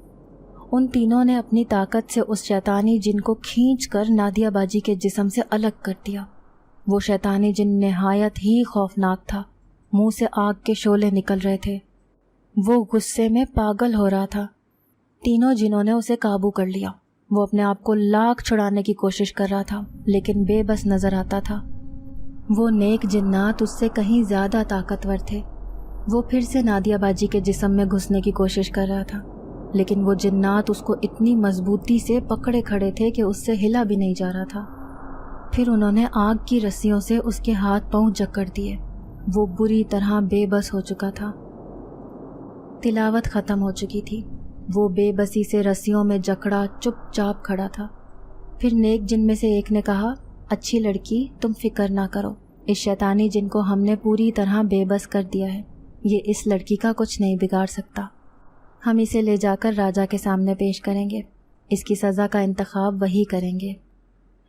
ان تینوں نے اپنی طاقت سے اس شیطانی جن کو کھینچ کر نادیہ باجی کے جسم سے الگ کر دیا۔ وہ شیطانی جن نہایت ہی خوفناک تھا، منہ سے آگ کے شعلے نکل رہے تھے۔ وہ غصے میں پاگل ہو رہا تھا۔ تینوں جنوں نے اسے قابو کر لیا۔ وہ اپنے آپ کو لاکھ چھڑانے کی کوشش کر رہا تھا، لیکن بے بس نظر آتا تھا۔ وہ نیک جنات اس سے کہیں زیادہ طاقتور تھے۔ وہ پھر سے نادیہ باجی کے جسم میں گھسنے کی کوشش کر رہا تھا، لیکن وہ جنات اس کو اتنی مضبوطی سے پکڑے کھڑے تھے کہ اس سے ہلا بھی نہیں جا رہا تھا۔ پھر انہوں نے آگ کی رسیوں سے اس کے ہاتھ پاؤں جکڑ دیے۔ وہ بری طرح بے بس ہو چکا تھا۔ تلاوت ختم ہو چکی تھی۔ وہ بے بسی سے رسیوں میں جکڑا چپ چاپ کھڑا تھا۔ پھر نیک جن میں سے ایک نے کہا، اچھی لڑکی، تم فکر نہ کرو، اس شیطانی جن کو ہم نے پوری طرح بے بس کر دیا ہے۔ یہ اس لڑکی کا کچھ نہیں بگاڑ سکتا۔ ہم اسے لے جا کر راجا کے سامنے پیش کریں گے۔ اس کی سزا کا انتخاب وہی کریں گے۔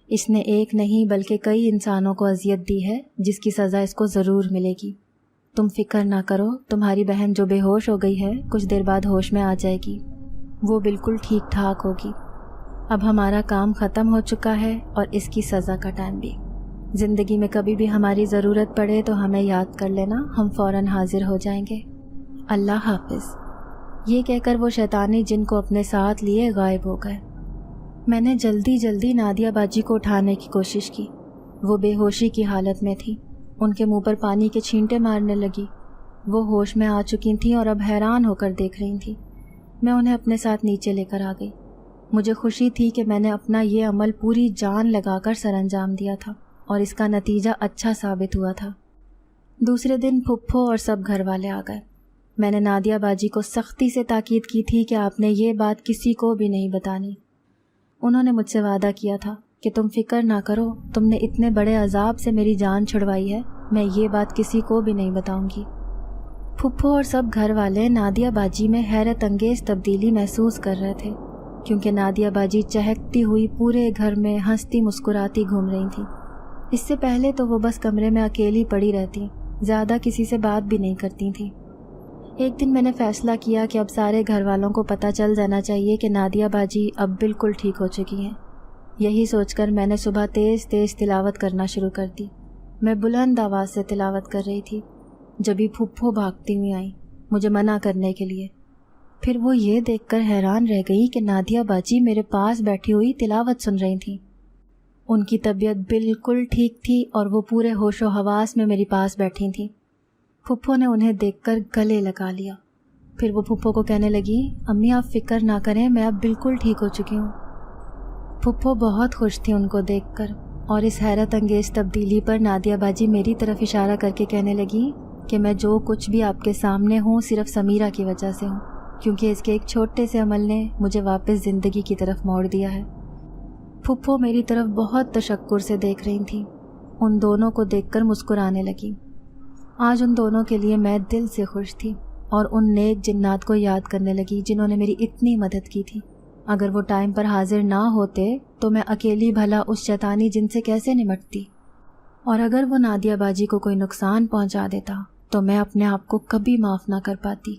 اس نے ایک نہیں بلکہ کئی انسانوں کو اذیت دی ہے، جس کی سزا اس کو ضرور ملے گی۔ تم فکر نہ کرو، تمہاری بہن جو بے ہوش ہو گئی ہے کچھ دیر بعد ہوش میں آ جائے گی۔ وہ بالکل ٹھیک ٹھاک ہوگی۔ اب ہمارا کام ختم ہو چکا ہے اور اس کی سزا کا ٹائم بھی۔ زندگی میں کبھی بھی ہماری ضرورت پڑے تو ہمیں یاد کر لینا، ہم فوراً حاضر ہو جائیں گے۔ اللہ حافظ۔ یہ کہہ کر وہ شیطانی جن کو اپنے ساتھ لیے غائب ہو گئے۔ میں نے جلدی نادیہ باجی کو اٹھانے کی کوشش کی۔ وہ بے ہوشی کی حالت میں تھی، ان کے منہ پر پانی کے چھینٹے مارنے لگی۔ وہ ہوش میں آ چکی تھیں اور اب حیران ہو کر دیکھ رہی تھیں۔ میں انہیں اپنے ساتھ نیچے لے کر آ گئی۔ مجھے خوشی تھی کہ میں نے اپنا یہ عمل پوری جان لگا کر سر انجام دیا تھا اور اس کا نتیجہ اچھا ثابت ہوا تھا۔ دوسرے دن پھپھو اور سب گھر والے آ گئے۔ میں نے نادیہ باجی کو سختی سے تاکید کی تھی کہ آپ نے یہ بات کسی کو بھی نہیں بتانی۔ انہوں نے مجھ سے وعدہ کیا تھا کہ تم فکر نہ کرو، تم نے اتنے بڑے عذاب سے میری جان چھڑوائی ہے، میں یہ بات کسی کو بھی نہیں بتاؤں گی۔ پھپھو اور سب گھر والے نادیہ باجی میں حیرت انگیز تبدیلی محسوس کر رہے تھے، کیونکہ نادیہ باجی چہکتی ہوئی پورے گھر میں ہنستی مسکراتی گھوم رہی تھیں۔ اس سے پہلے تو وہ بس کمرے میں اکیلی پڑی رہتی، زیادہ کسی سے بات بھی نہیں کرتی تھیں۔ ایک دن میں نے فیصلہ کیا کہ اب سارے گھر والوں کو پتہ چل جانا چاہیے کہ نادیہ باجی اب بالکل ٹھیک ہو چکی ہیں۔ یہی سوچ کر میں نے صبح تیز تلاوت کرنا شروع کر دی۔ میں بلند آواز سے تلاوت کر رہی تھی، جبھی پھپھو بھاگتی ہوئی آئیں مجھے منع کرنے کے لیے۔ پھر وہ یہ دیکھ کر حیران رہ گئی کہ نادیہ باجی میرے پاس بیٹھی ہوئی تلاوت سن رہی تھیں۔ ان کی طبیعت بالکل ٹھیک تھی اور وہ پورے ہوش و حواس میں میری پاس بیٹھی تھیں۔ پھپھو نے انہیں دیکھ کر گلے لگا لیا۔ پھر وہ پھپھو کو کہنے لگی، امی آپ فکر نہ کریں، میں اب بالکل ٹھیک ہو چکی ہوں۔ پھپھو بہت خوش تھی ان کو دیکھ کر، اور اس حیرت انگیز تبدیلی پر نادیہ باجی میری طرف اشارہ کر کے کہنے لگی کہ میں جو کچھ بھی آپ کے سامنے ہوں صرف سمیرہ کی وجہ سے ہوں، کیونکہ اس کے ایک چھوٹے سے عمل نے مجھے واپس زندگی کی طرف موڑ دیا ہے۔ پھپھو میری طرف بہت تشکر سے دیکھ رہی تھیں، ان دونوں کو دیکھ کر مسکرانے لگی۔ آج ان دونوں کے لیے میں دل سے خوش تھی اور ان نیک جنات کو یاد کرنے لگی جنہوں نے میری اتنی مدد کی تھی۔ اگر وہ ٹائم پر حاضر نہ ہوتے تو میں اکیلی بھلا اس شیطانی جن سے کیسے نمٹتی، اور اگر وہ نادیہ باجی کو کوئی نقصان پہنچا دیتا تو میں اپنے آپ کو کبھی معاف نہ کر پاتی۔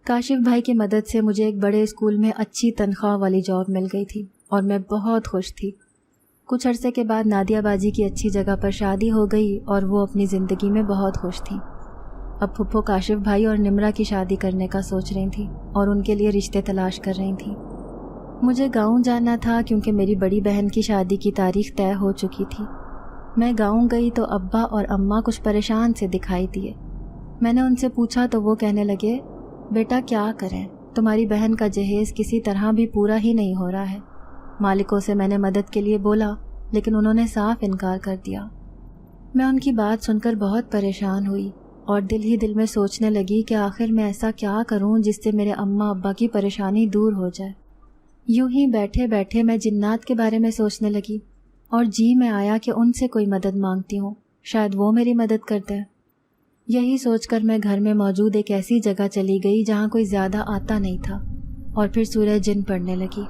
کاشف بھائی کی مدد سے مجھے ایک بڑے اسکول میں اچھی تنخواہ والی جاب مل گئی تھی اور میں بہت خوش تھی۔ کچھ عرصے کے بعد نادیہ باجی کی اچھی جگہ پر شادی ہو گئی اور وہ اپنی زندگی میں بہت خوش تھیں۔ اب پھپھو کاشف بھائی اور نمرہ کی شادی کرنے کا سوچ رہی تھیں اور ان کے لیے رشتے تلاش کر رہی تھیں۔ مجھے گاؤں جانا تھا کیونکہ میری بڑی بہن کی شادی کی تاریخ طے ہو چکی تھی۔ میں گاؤں گئی تو ابا اور اماں کچھ پریشان سے دکھائی دیے۔ میں نے ان سے پوچھا تو وہ کہنے لگے، بیٹا کیا کریں، تمہاری بہن کا جہیز کسی طرح بھی پورا ہی نہیں ہو رہا ہے۔ مالکوں سے میں نے مدد کے لیے بولا لیکن انہوں نے صاف انکار کر دیا۔ میں ان کی بات سن کر بہت پریشان ہوئی۔ اور دل ہی دل میں سوچنے لگی کہ آخر میں ایسا کیا کروں جس سے میرے اماں ابا کی پریشانی دور ہو جائے۔ یوں ہی بیٹھے بیٹھے میں جنات کے بارے میں سوچنے لگی اور جی میں آیا کہ ان سے کوئی مدد مانگتی ہوں، شاید وہ میری مدد کرتے ہیں۔ یہی سوچ کر میں گھر میں موجود ایک ایسی جگہ چلی گئی جہاں کوئی زیادہ آتا نہیں تھا، اور پھر سورہ جن پڑھنے لگی۔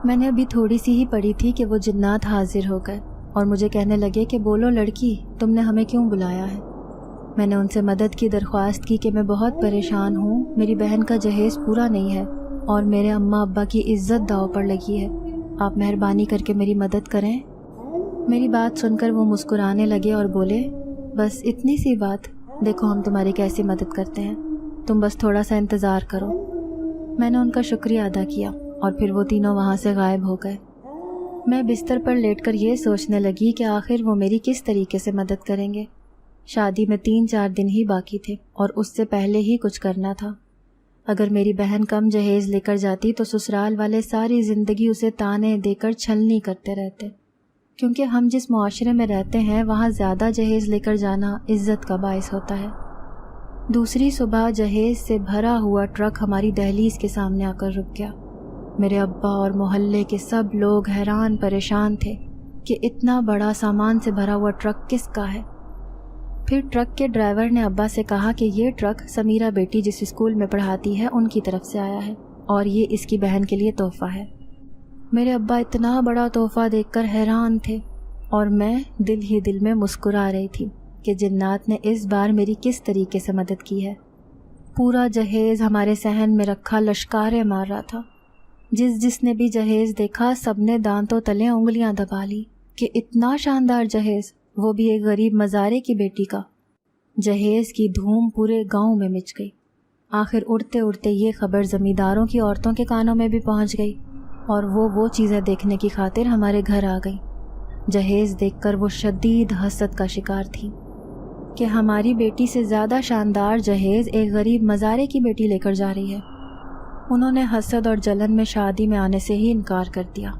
میں نے ابھی تھوڑی سی ہی پڑھی تھی کہ وہ جنات حاضر ہو گئے اور مجھے کہنے لگے کہ بولو لڑکی، تم نے ہمیں کیوں بلایا ہے؟ میں نے ان سے مدد کی درخواست کی کہ میں بہت پریشان ہوں، میری بہن کا جہیز پورا نہیں ہے اور میرے اماں ابا کی عزت داؤ پر لگی ہے، آپ مہربانی کر کے میری مدد کریں۔ میری بات سن کر وہ مسکرانے لگے اور بولے، بس اتنی سی بات، دیکھو ہم تمہاری کیسی مدد کرتے ہیں، تم بس تھوڑا سا انتظار کرو۔ میں نے ان کا شکریہ ادا کیا اور پھر وہ تینوں وہاں سے غائب ہو گئے۔ میں بستر پر لیٹ کر یہ سوچنے لگی کہ آخر وہ میری کس طریقے سے مدد کریں گے۔ شادی میں 3-4 دن ہی باقی تھے اور اس سے پہلے ہی کچھ کرنا تھا۔ اگر میری بہن کم جہیز لے کر جاتی تو سسرال والے ساری زندگی اسے تانے دے کر چھلنی کرتے رہتے، کیونکہ ہم جس معاشرے میں رہتے ہیں وہاں زیادہ جہیز لے کر جانا عزت کا باعث ہوتا ہے۔ دوسری صبح جہیز سے بھرا ہوا ٹرک ہماری دہلیز کے سامنے آ کر رک گیا۔ میرے ابا اور محلے کے سب لوگ حیران پریشان تھے کہ اتنا بڑا سامان سے بھرا ہوا ٹرک کس کا ہے۔ پھر ٹرک کے ڈرائیور نے ابا سے کہا کہ یہ ٹرک سمیرہ بیٹی جس اسکول میں پڑھاتی ہے ان کی طرف سے آیا ہے اور یہ اس کی بہن کے لیے تحفہ ہے۔ میرے ابا اتنا بڑا تحفہ دیکھ کر حیران تھے اور میں دل ہی دل میں مسکرا رہی تھی کہ جنات نے اس بار میری کس طریقے سے مدد کی ہے۔ پورا جہیز ہمارے صحن میں رکھا لشکاریں مار رہا تھا۔ جس نے بھی جہیز دیکھا سب نے دانتوں تلے انگلیاں دبا لی کہ اتنا شاندار جہیز، وہ بھی ایک غریب مزارے کی بیٹی کا۔ جہیز کی دھوم پورے گاؤں میں مچ گئی۔ آخر اڑتے اڑتے یہ خبر زمینداروں کی عورتوں کے کانوں میں بھی پہنچ گئی اور وہ چیزیں دیکھنے کی خاطر ہمارے گھر آ گئی۔ جہیز دیکھ کر وہ شدید حسد کا شکار تھی کہ ہماری بیٹی سے زیادہ شاندار جہیز ایک غریب مزارے کی بیٹی لے کر جا رہی ہے۔ انہوں نے حسد اور جلن میں شادی میں آنے سے ہی انکار کر دیا۔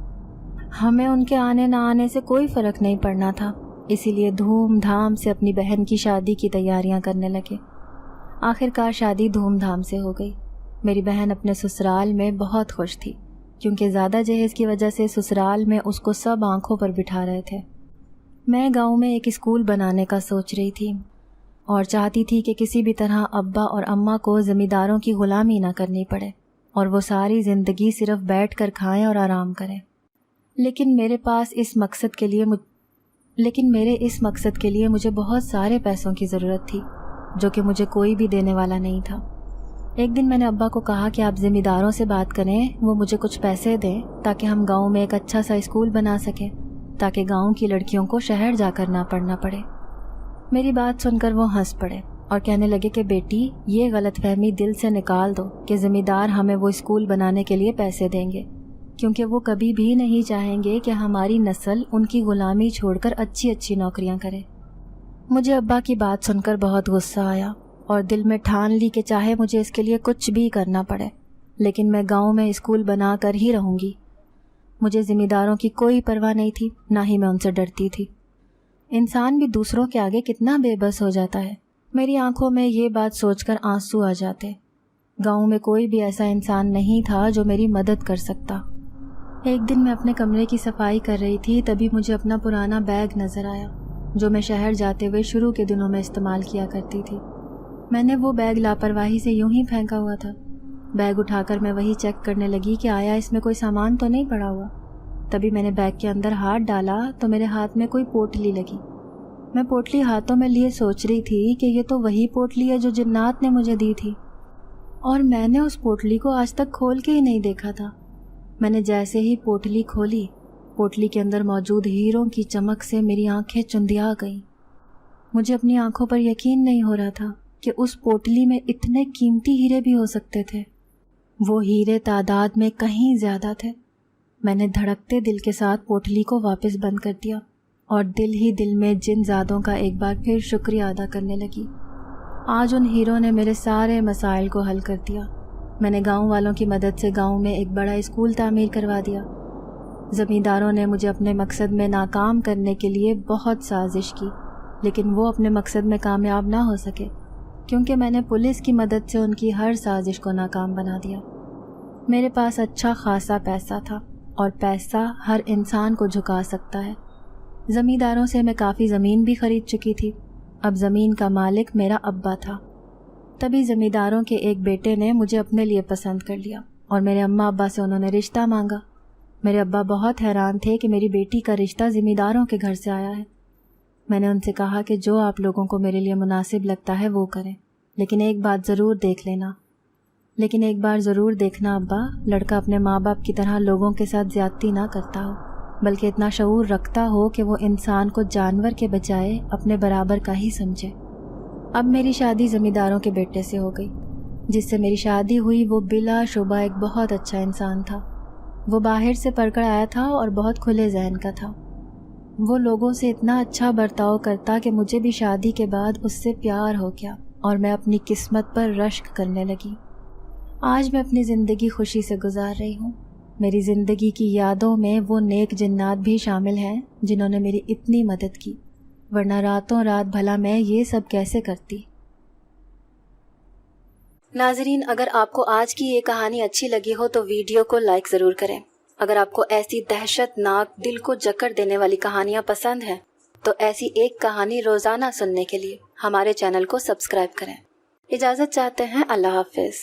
ہمیں ان کے آنے نہ آنے سے کوئی فرق نہیں پڑنا تھا، اسی لیے دھوم دھام سے اپنی بہن کی شادی کی تیاریاں کرنے لگے۔ آخر کار شادی دھوم دھام سے ہو گئی۔ میری بہن اپنے سسرال میں بہت خوش تھی، کیونکہ زیادہ جہیز کی وجہ سے سسرال میں اس کو سب آنکھوں پر بٹھا رہے تھے۔ میں گاؤں میں ایک اسکول بنانے کا سوچ رہی تھی اور چاہتی تھی کہ کسی بھی طرح ابا اور اماں کو زمینداروں کی غلامی نہ کرنی پڑے اور وہ ساری زندگی صرف بیٹھ کر کھائیں اور آرام کریں۔ لیکن میرے اس مقصد کے لیے مجھے بہت سارے پیسوں کی ضرورت تھی، جو کہ مجھے کوئی بھی دینے والا نہیں تھا۔ ایک دن میں نے ابا کو کہا کہ آپ زمینداروں سے بات کریں، وہ مجھے کچھ پیسے دیں تاکہ ہم گاؤں میں ایک اچھا سا اسکول بنا سکیں، تاکہ گاؤں کی لڑکیوں کو شہر جا کر نہ پڑھنا پڑے۔ میری بات سن کر وہ ہنس پڑے اور کہنے لگے کہ بیٹی، یہ غلط فہمی دل سے نکال دو کہ زمیندار ہمیں وہ اسکول بنانے کے لیے پیسے دیں گے، کیونکہ وہ کبھی بھی نہیں چاہیں گے کہ ہماری نسل ان کی غلامی چھوڑ کر اچھی اچھی نوکریاں کرے۔ مجھے ابا کی بات سن کر بہت غصہ آیا اور دل میں ٹھان لی کہ چاہے مجھے اس کے لیے کچھ بھی کرنا پڑے، لیکن میں گاؤں میں اسکول بنا کر ہی رہوں گی۔ مجھے زمینداروں کی کوئی پرواہ نہیں تھی، نہ ہی میں ان سے ڈرتی تھی۔ انسان بھی دوسروں کے آگے کتنا بے بس ہو جاتا ہے۔ میری آنکھوں میں یہ بات سوچ کر آنسو آ جاتے۔ گاؤں میں کوئی بھی ایسا انسان نہیں تھا جو میری مدد کر سکتا۔ ایک دن میں اپنے کمرے کی صفائی کر رہی تھی، تبھی مجھے اپنا پرانا بیگ نظر آیا جو میں شہر جاتے ہوئے شروع کے دنوں میں استعمال کیا کرتی تھی۔ میں نے وہ بیگ لاپرواہی سے یوں ہی پھینکا ہوا تھا۔ بیگ اٹھا کر میں وہی چیک کرنے لگی کہ آیا اس میں کوئی سامان تو نہیں پڑا ہوا۔ تبھی میں نے بیگ کے اندر ہاتھ ڈالا تو میرے ہاتھ میں کوئی پوٹلی لگی۔ میں پوٹلی ہاتھوں میں لیے سوچ رہی تھی کہ یہ تو وہی پوٹلی ہے جو جنات نے مجھے دی تھی، اور میں نے اس پوٹلی کو آج تک کھول کے ہی نہیں دیکھا تھا۔ میں نے جیسے ہی پوٹلی کھولی، پوٹلی کے اندر موجود ہیروں کی چمک سے میری آنکھیں چندیا گئیں۔ مجھے اپنی آنکھوں پر یقین نہیں ہو رہا تھا کہ اس پوٹلی میں اتنے قیمتی ہیرے بھی ہو سکتے تھے۔ وہ ہیرے تعداد میں کہیں زیادہ تھے۔ میں نے دھڑکتے دل کے ساتھ پوٹلی کو واپس بند کر دیا اور دل ہی دل میں جن زادوں کا ایک بار پھر شکریہ ادا کرنے لگی۔ آج ان ہیروں نے میرے سارے مسائل کو حل کر دیا۔ میں نے گاؤں والوں کی مدد سے گاؤں میں ایک بڑا اسکول تعمیر کروا دیا۔ زمینداروں نے مجھے اپنے مقصد میں ناکام کرنے کے لیے بہت سازش کی، لیکن وہ اپنے مقصد میں کامیاب نہ ہو سکے۔ کیونکہ میں نے پولیس کی مدد سے ان کی ہر سازش کو ناکام بنا دیا۔ میرے پاس اچھا خاصا پیسہ تھا، اور پیسہ ہر انسان کو جھکا سکتا ہے۔ زمینداروں سے میں کافی زمین بھی خرید چکی تھی۔ اب زمین کا مالک میرا ابا تھا۔ تبھی زمینداروں کے ایک بیٹے نے مجھے اپنے لیے پسند کر لیا، اور میرے اماں ابا سے انہوں نے رشتہ مانگا۔ میرے ابا بہت حیران تھے کہ میری بیٹی کا رشتہ زمینداروں کے گھر سے آیا ہے۔ میں نے ان سے کہا کہ جو آپ لوگوں کو میرے لیے مناسب لگتا ہے وہ کریں، لیکن ایک بات ضرور دیکھنا ابا، لڑکا اپنے ماں باپ کی طرح لوگوں کے ساتھ زیادتی نہ کرتا ہو، بلکہ اتنا شعور رکھتا ہو کہ وہ انسان کو جانور کے بجائے اپنے برابر کا ہی سمجھے۔ اب میری شادی زمینداروں کے بیٹے سے ہو گئی۔ جس سے میری شادی ہوئی وہ بلا شبہ ایک بہت اچھا انسان تھا۔ وہ باہر سے پڑھ کر آیا تھا اور بہت کھلے ذہن کا تھا۔ وہ لوگوں سے اتنا اچھا برتاؤ کرتا کہ مجھے بھی شادی کے بعد اس سے پیار ہو گیا، اور میں اپنی قسمت پر رشک کرنے لگی۔ آج میں اپنی زندگی خوشی سے گزار رہی ہوں۔ میری زندگی کی یادوں میں وہ نیک جنات بھی شامل ہیں جنہوں نے میری اتنی مدد کی، ورنہ راتوں رات بھلا میں یہ سب کیسے کرتی۔ ناظرین، اگر آپ کو آج کی یہ کہانی اچھی لگی ہو تو ویڈیو کو لائک ضرور کریں۔ اگر آپ کو ایسی دہشت ناک، دل کو جکڑ دینے والی کہانیاں پسند ہیں تو ایسی ایک کہانی روزانہ سننے کے لیے ہمارے چینل کو سبسکرائب کریں۔ اجازت چاہتے ہیں، اللہ حافظ۔